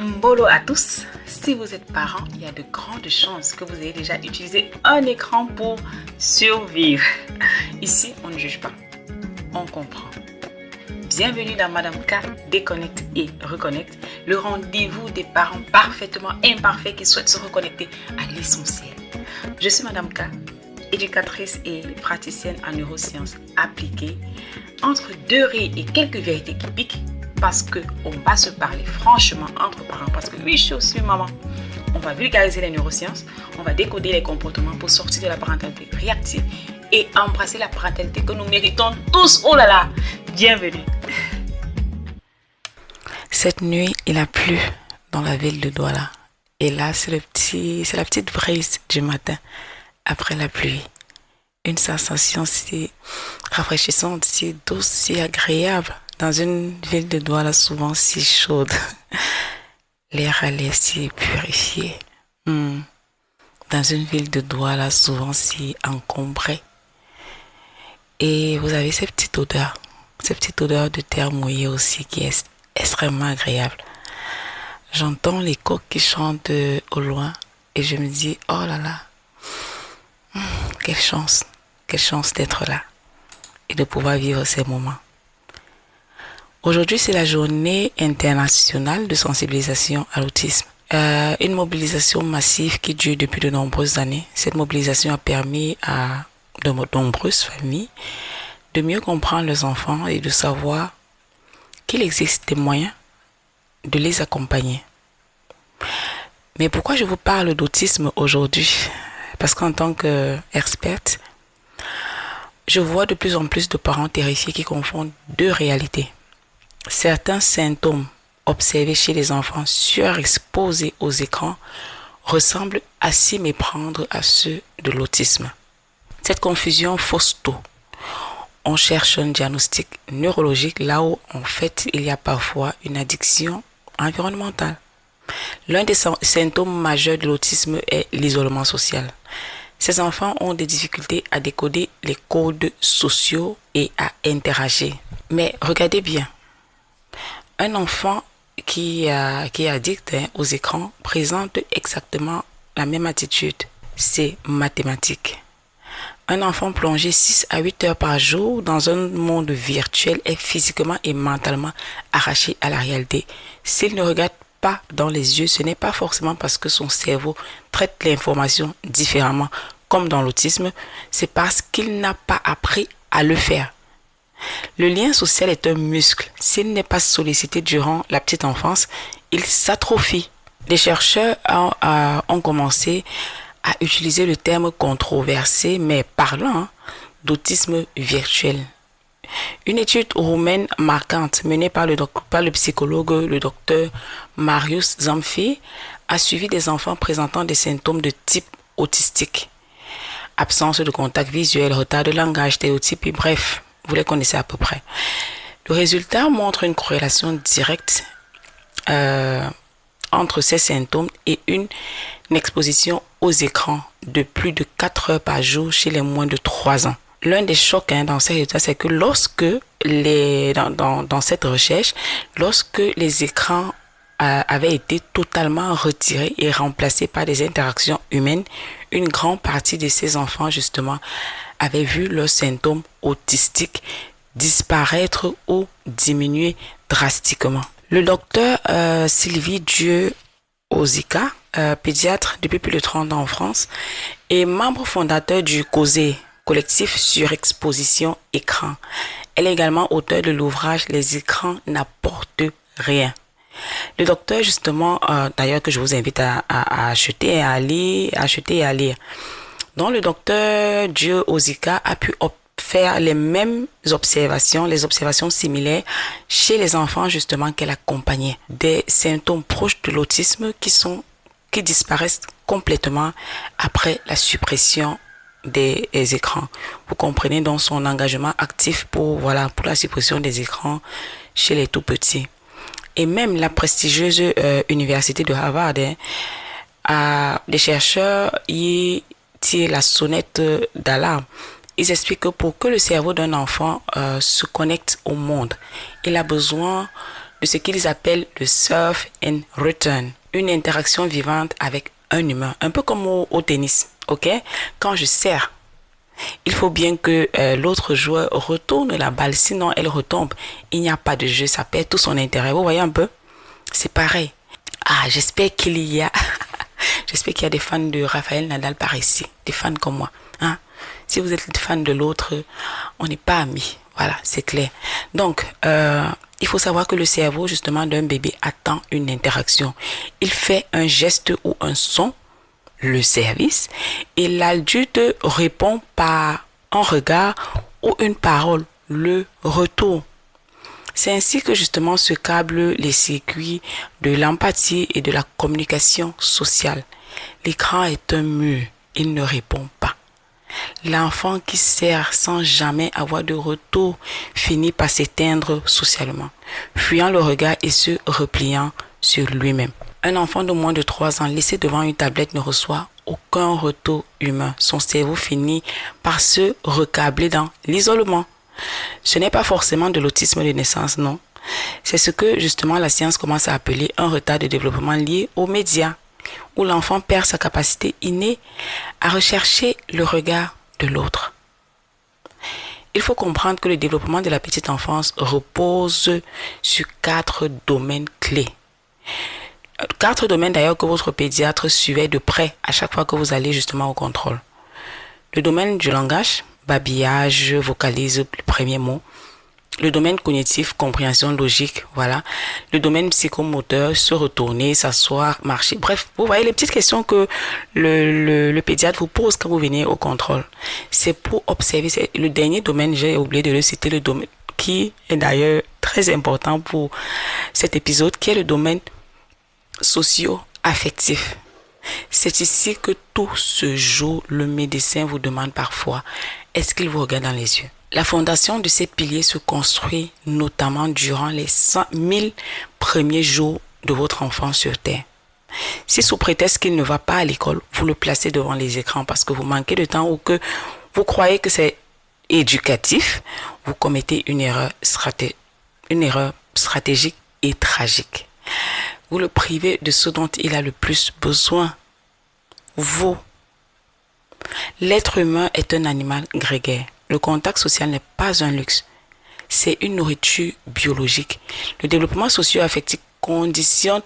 Mbolo à tous, si vous êtes parents, il y a de grandes chances que vous ayez déjà utilisé un écran pour survivre. Ici, on ne juge pas, on comprend. Bienvenue dans Madame K, Déconnecte et Reconnecte, le rendez-vous des parents parfaitement imparfaits qui souhaitent se reconnecter à l'essentiel. Je suis Madame K, éducatrice et praticienne en neurosciences appliquées, entre deux rires et quelques vérités qui piquent, parce qu'on va se parler franchement entre parents, parce que oui, je suis aussi maman. On va vulgariser les neurosciences, on va décoder les comportements pour sortir de la parentalité réactive et embrasser la parentalité que nous méritons tous. Oh là là, bienvenue. Cette nuit, il a plu dans la ville de Douala. Et là, c'est la petite brise du matin après la pluie. Une sensation si rafraîchissante, si douce, si agréable dans une ville de Douala souvent si chaude. L'air allait si purifié. Dans une ville de Douala souvent si encombrée. Et vous avez cette petite odeur de terre mouillée aussi qui est extrêmement agréable. J'entends les coqs qui chantent au loin et je me dis, oh là là, quelle chance d'être là et de pouvoir vivre ces moments. Aujourd'hui, c'est la journée internationale de sensibilisation à l'autisme. Une mobilisation massive qui dure depuis de nombreuses années. Cette mobilisation a permis à de nombreuses familles de mieux comprendre leurs enfants et de savoir qu'il existe des moyens de les accompagner. Mais pourquoi je vous parle d'autisme aujourd'hui? Parce qu'en tant qu'experte, je vois de plus en plus de parents terrifiés qui confondent deux réalités. Certains symptômes observés chez les enfants surexposés aux écrans ressemblent à s'y méprendre à ceux de l'autisme. Cette confusion fausse tout. On cherche un diagnostic neurologique là où en fait il y a parfois une addiction environnementale. L'un des symptômes majeurs de l'autisme est l'isolement social. Ces enfants ont des difficultés à décoder les codes sociaux et à interagir. Mais regardez bien, un enfant qui est addict aux écrans présente exactement la même attitude. C'est mathématique. Un enfant plongé 6 à 8 heures par jour dans un monde virtuel est physiquement et mentalement arraché à la réalité. S'il ne regarde pas dans les yeux, ce n'est pas forcément parce que son cerveau traite l'information différemment, comme dans l'autisme, c'est parce qu'il n'a pas appris à le faire. Le lien social est un muscle. S'il n'est pas sollicité durant la petite enfance, il s'atrophie. Les chercheurs ont commencé à utiliser le terme controversé mais parlant d'autisme virtuel. Une étude roumaine marquante menée par le psychologue le docteur Marius Zamfi a suivi des enfants présentant des symptômes de type autistique. Absence de contact visuel, retard de langage, stéréotypes, bref, vous les connaissez à peu près. Le résultat montre une corrélation directe entre ces symptômes et une exposition aux écrans de plus de 4 heures par jour chez les moins de 3 ans. L'un des chocs dans ces résultats, c'est que dans cette recherche, lorsque les écrans avaient été totalement retirés et remplacés par des interactions humaines, une grande partie de ces enfants, justement, avaient vu leurs symptômes autistiques disparaître ou diminuer drastiquement. Le docteur Sylvie Dieu-Ozika, pédiatre depuis plus de 30 ans en France, et membre fondateur du COSE, collectif surexposition écran. Elle est également auteure de l'ouvrage Les écrans n'apportent rien. Le docteur, justement, d'ailleurs que je vous invite à acheter et à lire, dont le docteur Dieu-Ozika a pu faire les mêmes observations, les observations similaires chez les enfants justement qu'elle accompagnait. Des symptômes proches de l'autisme qui disparaissent complètement après la suppression des écrans. Vous comprenez donc son engagement actif pour la suppression des écrans chez les tout petits. Et même la prestigieuse université de Harvard, les chercheurs y tirent la sonnette d'alarme. Ils expliquent que pour que le cerveau d'un enfant se connecte au monde, il a besoin de ce qu'ils appellent le serve and return, une interaction vivante avec un humain, un peu comme au tennis, ok? Quand je sers, il faut bien que l'autre joueur retourne la balle, sinon elle retombe. Il n'y a pas de jeu, ça perd tout son intérêt. Vous voyez un peu? C'est pareil. Ah, j'espère qu'il y a des fans de Rafael Nadal par ici, des fans comme moi. Hein? Si vous êtes fan de l'autre, on n'est pas amis. Voilà, c'est clair. Donc, il faut savoir que le cerveau, justement, d'un bébé attend une interaction. Il fait un geste ou un son, le service, et l'adulte répond par un regard ou une parole, le retour. C'est ainsi que justement se câblent les circuits de l'empathie et de la communication sociale. L'écran est un mur, il ne répond pas. L'enfant qui sert sans jamais avoir de retour finit par s'éteindre socialement, fuyant le regard et se repliant sur lui-même. Un enfant de moins de 3 ans laissé devant une tablette ne reçoit aucun retour humain. Son cerveau finit par se recabler dans l'isolement. Ce n'est pas forcément de l'autisme de naissance, non. C'est ce que justement la science commence à appeler un retard de développement lié aux médias, où l'enfant perd sa capacité innée à rechercher le regard de l'autre. Il faut comprendre que le développement de la petite enfance repose sur 4 domaines clés. 4 domaines d'ailleurs que votre pédiatre suivait de près à chaque fois que vous allez justement au contrôle. Le domaine du langage, babillage, vocalise le premier mot. Le domaine cognitif, compréhension logique, voilà. Le domaine psychomoteur, se retourner, s'asseoir, marcher. Bref, vous voyez les petites questions que le pédiatre vous pose quand vous venez au contrôle. C'est pour observer. Le dernier domaine, j'ai oublié de le citer, le domaine qui est d'ailleurs très important pour cet épisode, qui est le domaine socio-affectif. C'est ici que tout se joue. Le médecin vous demande parfois, est-ce qu'il vous regarde dans les yeux? La fondation de ces piliers se construit notamment durant les 100 000 premiers jours de votre enfant sur Terre. Si sous prétexte qu'il ne va pas à l'école, vous le placez devant les écrans parce que vous manquez de temps ou que vous croyez que c'est éducatif, vous commettez une erreur stratégique et tragique. Vous le privez de ce dont il a le plus besoin. Vous. L'être humain est un animal grégaire. Le contact social n'est pas un luxe. C'est une nourriture biologique. Le développement socio-affectif conditionne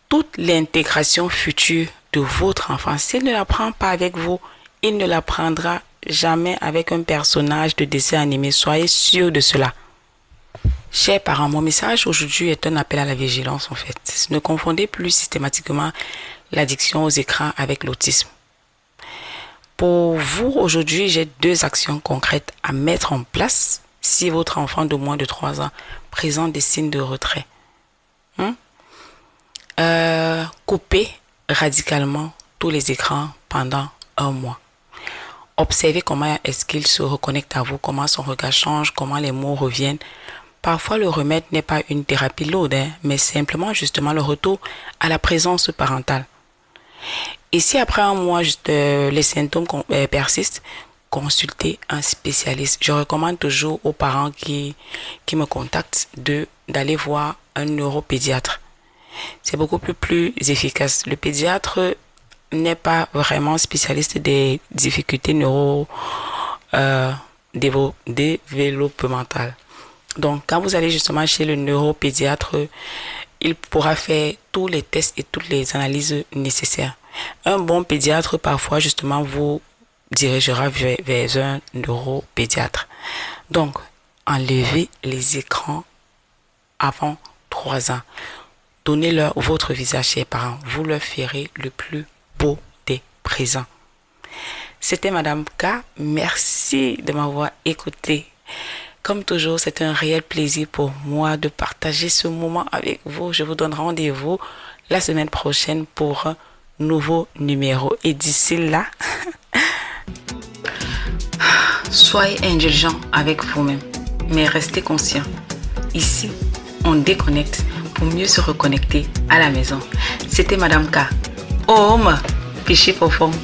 toute l'intégration future de votre enfant. S'il ne l'apprend pas avec vous, il ne l'apprendra jamais avec un personnage de dessin animé. Soyez sûr de cela. Chers parents, mon message aujourd'hui est un appel à la vigilance en fait. Ne confondez plus systématiquement l'addiction aux écrans avec l'autisme. Pour vous, aujourd'hui, j'ai 2 actions concrètes à mettre en place si votre enfant de moins de 3 ans présente des signes de retrait. Coupez radicalement tous les écrans pendant 1 mois. Observez comment est-ce qu'il se reconnecte à vous, comment son regard change, comment les mots reviennent. Parfois, le remède n'est pas une thérapie lourde, mais simplement justement le retour à la présence parentale. Et si après 1 mois, les symptômes persistent, consultez un spécialiste. Je recommande toujours aux parents qui me contactent d'aller voir un neuropédiatre. C'est beaucoup plus efficace. Le pédiatre n'est pas vraiment spécialiste des difficultés développementales. Donc, quand vous allez justement chez le neuropédiatre, il pourra faire tous les tests et toutes les analyses nécessaires. Un bon pédiatre, parfois, justement, vous dirigera vers un neuropédiatre. Donc, enlevez les écrans avant 3 ans. Donnez-leur votre visage, chers parents. Vous leur ferez le plus beau des présents. C'était Madame K. Merci de m'avoir écouté. Comme toujours, c'est un réel plaisir pour moi de partager ce moment avec vous. Je vous donne rendez-vous la semaine prochaine pour un nouveau numéro. Et d'ici là, soyez indulgents avec vous-même, mais restez conscients. Ici, on déconnecte pour mieux se reconnecter à la maison. C'était Madame K. Home, Pichi Fofong.